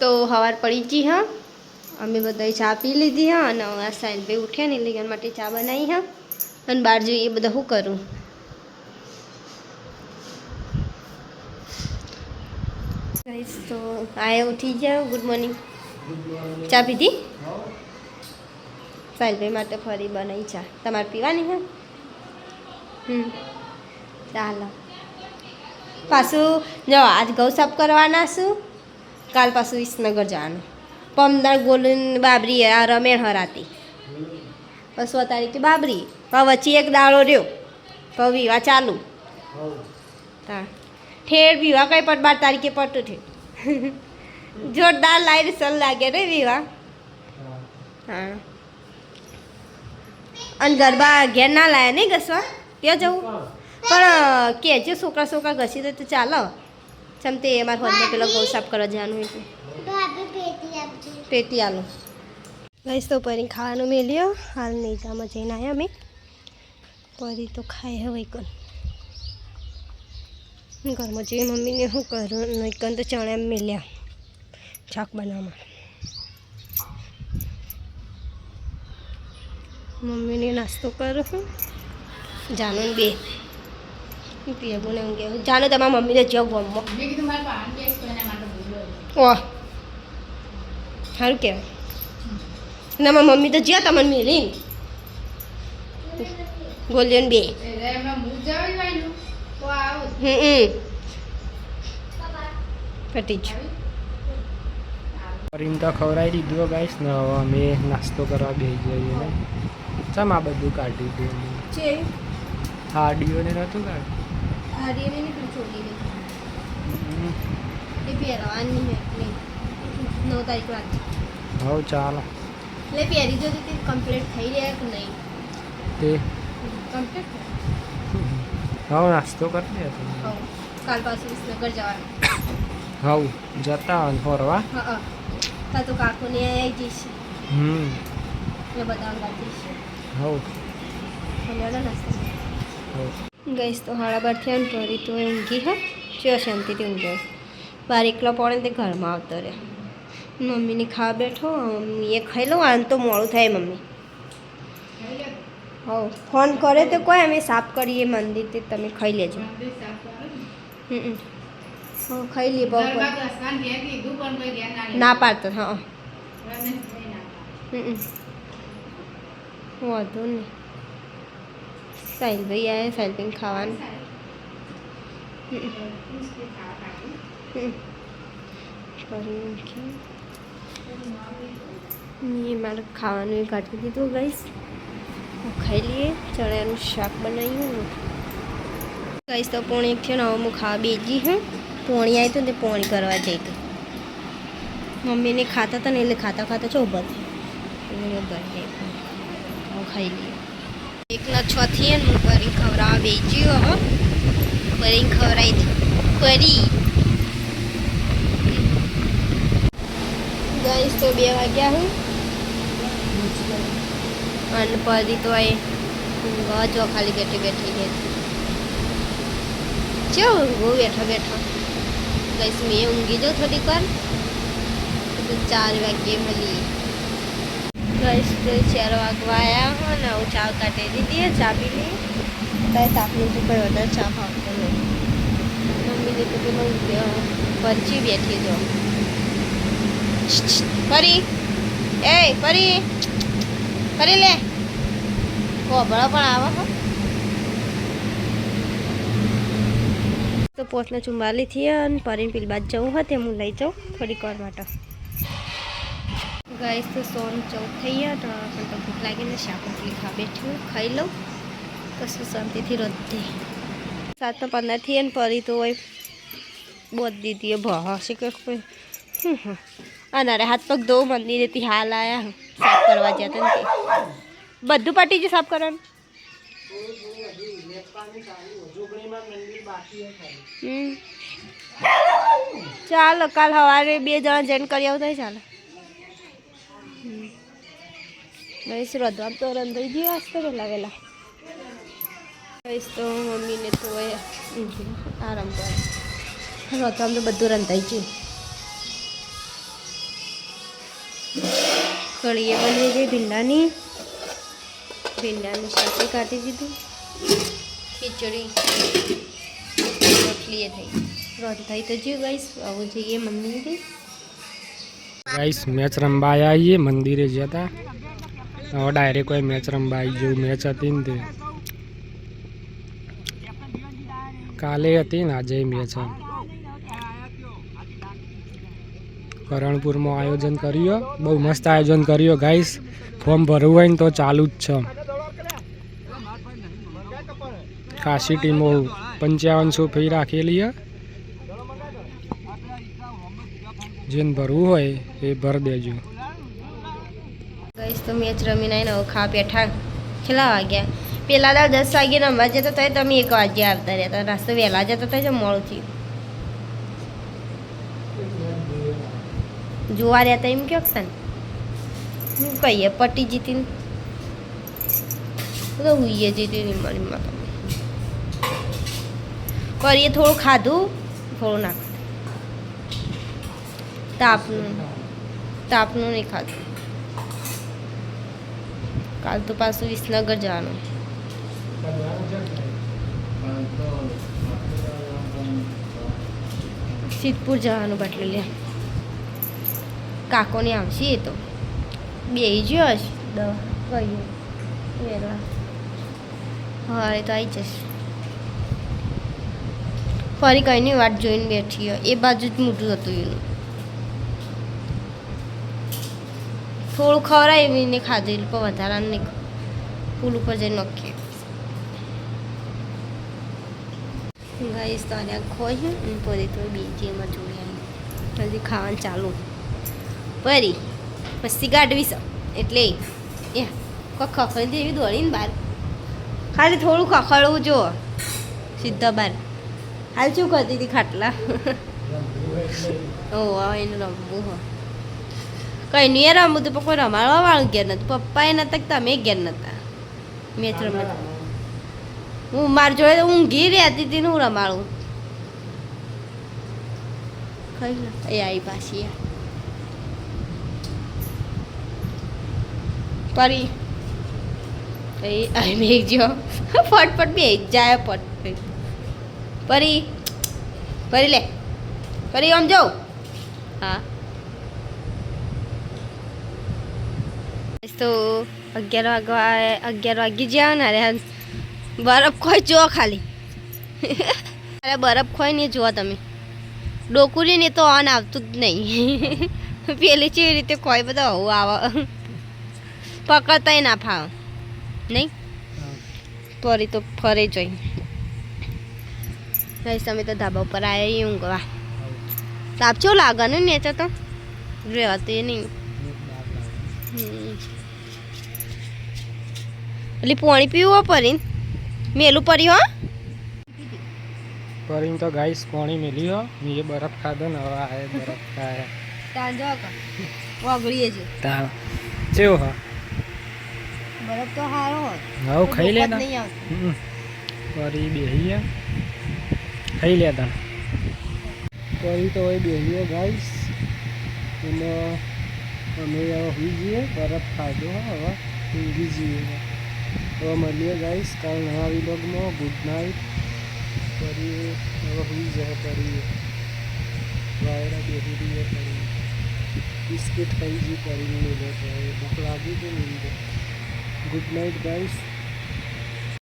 તો સવાર પડી ગઈ હા અમે બધા ચા પી લીધી હા અને આ સાઈલ ભાઈ ઉઠ્યા ને એટલે એના માટે ચા બનાવી હા અને બહાર જઈએ બધા શું કરું તો આયા ઉઠી જાઓ ગુડ મોર્નિંગ ચા પીધી સાહિલ ભાઈ માટે ફરી બનાવી ચા તમારે પીવાની હા ચાલો પાછું જો આજ ઘઉં સાફ કરવાના છું કાલ પાછું વિસનગર જવાનું પમદાર ગોલુન બાબરી આ રમેણ હરાતી 16 તારીખે બાબરી વચ્ચે એક દાડો રહ્યો તો વિવાહ ચાલુ હા ઠેર વિવાહ કઈ પણ 12 તારીખે પટું થયું જોરદાર લાઈટ સલ લાગે રે વિવાહ હા અને ગરબા ઘેર ના લાયા નહીં ઘસવા ક્યાં જવું પણ કહેજો છોકરા છોકરા ઘસી દે તો ચાલો ચમતે અમારા હોલમાં પેલો ગૌ સાફ કરવા જવાનું એટલે પેટી આલો ગઈશ તો પરી ખાવાનું મેલ્યો હાલ નેજામાં જઈને આવ્યા અમે પરી તો ખાય હવે કોણ ઘરમાં જઈ મમ્મીને શું કરું નકન તો ચણા મેલ્યા શાક બનાવવામાં મમ્મીને નાસ્તો કરું છું જાનું બે પીવું ને ઊંઘે જાનો તમારા મમ્મીને જો ગમો ઓહ સારું કહેવાય ના મારા મમ્મી તો જ્યાં તમને મેલી ગોલ્ડન બે પટી જ કરીને તો ખવડાવી દીધું ગાઈસ ને હવે અમે નાસ્તો કરવા બેસી જઈએ ને ચમ આ બધું કાઢી દીધું હાડીઓને નહોતું કાઢ્યું હવ ચાલો એટલે પહેરી જો તે કમ્પ્લીટ થઈ રહ્યા કે નહીં તે કમ્પ્લીટ હવ નાસ્તો કરી દે કાલ પાછું વિસનગર જવાનું હવ જતા હોય ફરવા હા કાલ તો કાકુને આવી જઈશે એટલે બધા અંગાત જઈશે હવ નાસ્તો હવ ગઈશ તો હાડા બાર થયા ને પરી તો ઊંઘી હા ચો શાંતિથી ઊંઘ્યો બાર એકલો પડે ને તે ઘરમાં આવતો રહે મમ્મીને ખાવા બેઠો મમ્મીએ ખાઈ લઉં આને તો મોડું થાય મમ્મી હવ ફોન કરે તો કોઈ અમે સાફ કરીએ મંદિર તે તમે ખાઈ લેજો ખાઈ લઈએ બહુ ના પાડતો હા વાંધો નહીં સાહિલ ભાઈ આવે સાહિલ ભાઈ ખાવાનું મેં મારે ખાવાનું એ કાઢી દીધું ગઈશ ખાઈ લઈએ ચણાનું શાક બનાવ્યું ગઈશ તો પોણી એક થયો ને હવે હું ખાવા બેજી હું પોણી આવી તો ને પોણી કરવા જઈ તો મમ્મીને ખાતા હતા ને એટલે ખાતા ખાતા છો ઉભા ખાઈ લઈએ એકલા 6 થી ને હું પરી ખવડાવવા બેજી હવે પરી ખવડાવી પરી ગઈશ તો 2 વાગ્યા હું અને પરી તો આ જો ખાલી બેઠી બેઠી ગઈ ચો ઊંઘો બેઠા બેઠા ગઈશ મેં ઊંઘી જાઉં થોડીક વાર 4 વાગ્યે મળી ગઈશ તો 4 વાગવા આવ્યા ને હું ચા કાઢી દીધી ચા પી લઈ તારે તાપનું તો કંઈ વધારે ચા ભાવતો નહીં મમ્મીને તો પેલો પરચી બેઠી જો પરી એ પરી પરી લે કોબળા પણ આવો હો તો પોટને ચુંબાલી થી અને પરીને પેલી બાદ જવું હોય તે હું લઈ જાઉં થોડીક વાર માટે ગાઈસ તો 14 થઈ ગયા તો પણ તો ભૂખ લાગીને શાક રોટલી ખા બેઠી ખાઈ લઉં કશું શાંતિથી રોધતી 7:15 થી અને પરી તો હોય બોધ દીધી ભા શીખર કોઈ અનારે હાથ પગ ધો મંદિરેથી હાલ આવ્યા સાફ કરવા જતા ને બધું પટી ગયું સાફ કરવાનું ચાલો કાલ સવારે 2 જણા જઈને કરી આવતા ચાલો ગઈશ રધવા તો રંધાઈ ગઈ વાસ્તે પેલા વહેલા ગઈશ તો મમ્મીને તો આરામ કરે રધવામાં તો બધું રંધાઈ ગયું કઢીએ બની ગઈ ભીંડાની શાકી કાઢી દીધું. ખીચડી રોટલી થઈ રોંધાઈ તો જ્યું ગાઈસ. આવું જઈએ મંદિરે. ગાઈસ મેચ રમવા આવીએ મંદિરે જતા. હવે ડાયરેક્ટ કોઈ મેચ રમવા આવી જેવું મેચ હતી ને તે કાલે હતી ને આજે મેચ. કરણપુરમાં આયોજન કર્યું. બહુ મસ્ત આયોજન કર્યું ગાઈસ. ફોર્મ ભરવું હોય ને તો ચાલુ જ છે. ખાસી ટીમો 5500 ફી રાખેલી છે. જેને ભરવું હોય એ ભર દેજો ગાઈસ. તો મેચ રમીને આવીને હવે ખા બેઠા. કેટલા વાગ્યા? પેલા દાળ 10 વાગે રમવા જતો તો તમે 1 વાગે આવતા રહેતા. નાસ્તો વહેલા જતો તો મોડું થયું. જોવા રહ્યા એમ કહો છે ને શું કહીએ? પટ્ટી જીતીને તો હુઈએ જીતી નિમણીમાં તમે કરીએ. થોડું ખાધું થોડું નાખ. તાપનું નહીં ખાધું. કાલ તો પાછું વિસનગર જવાનું. સિદ્ધપુર જવાનું બાટલું લે. કાકોને આવશે એ તો બે જ્યો હશે દવા કહીએ વહેલા. હા એ તો આવી જશે. ફરી કઈની વાટ જોઈને બેઠી હોય. એ બાજુ જ મોટું હતું એનું. થોડું ખવડાય એને ખાધું પણ વધારાનું નહીં. પુલ ઉપર જઈને નખીએ. ગાઈસ તો આને ખોઈ પરી તો બીજી એમાં જોડી આવી હજી ખાવાનું ચાલુ. પરી મસ્તી કાઢવી છે એટલે એ ખખડી દેવી દોડીને બહાર. ખાલી થોડું ખખડવું જો સીધા બહાર. હાલ શું કરતી હતી ખાટલા? ઓ એને રમવું હોય કઈ નહીં રમવું તો કોઈ રમાડવા વાળું ઘેર નતું. પપ્પા એ નતા તમે ઘેર નતા. મેચ રમતા હું મારી જોડે ઊંઘી રહેતી હતી ને હું રમાડું. કઈ ના એ આવી પાછી પરી એ આવી મેં જો ફટફટ બે જાય પટ પરી પરી લે પરી આમ જાઉં. હા તો 11 વાગી જાય ને. અરે બરફ ખોઈ જો ખાલી. અરે બરફ ખોઈ નહીં જુઓ તમે. ડોકુરી ને તો ઓન આવતું જ નહીં. પેલી કેવી રીતે ખોઈ બધા હોવું આવે. પકડતાય ના ફાવે નહીં. પરી તો ફરે જોઈ. તમે તો ધાબા ઉપર આવ્યા ઊંઘવા. તાપ ચો લાગે ને નેચે તો રહેવાતું એ નહીં. એટલે પાણી પીવું પરીને મેલું પડી હો. પરીને તો ગાઈસ પાણી મેલી હો. મેં બરફ ખાધો ને હવે આ બરફ ખાય. તાંજો ઓગળીએ છે તા કેવો હા બરફ તો સારો હોય. હવે ખાઈ લેતા. પરી બેહીએ ખાઈ લેતા. પરી તો હોય બેહીએ ગાઈસ. અને અમે હવે હોઈ જઈએ. બરફ ખાધો હવે ઊંઘી જઈએ. હવે મળીએ ગાઈસ કાલ નવા વિલોગમાં. Good night. કરીએ હવે હોઈ જાય. કરીએ વાયરા બેસી રહીએ. કરી બિસ્કિટ ખાઈ જઈએ. કરીને ભૂખ લાગી છે ને. Good night guys.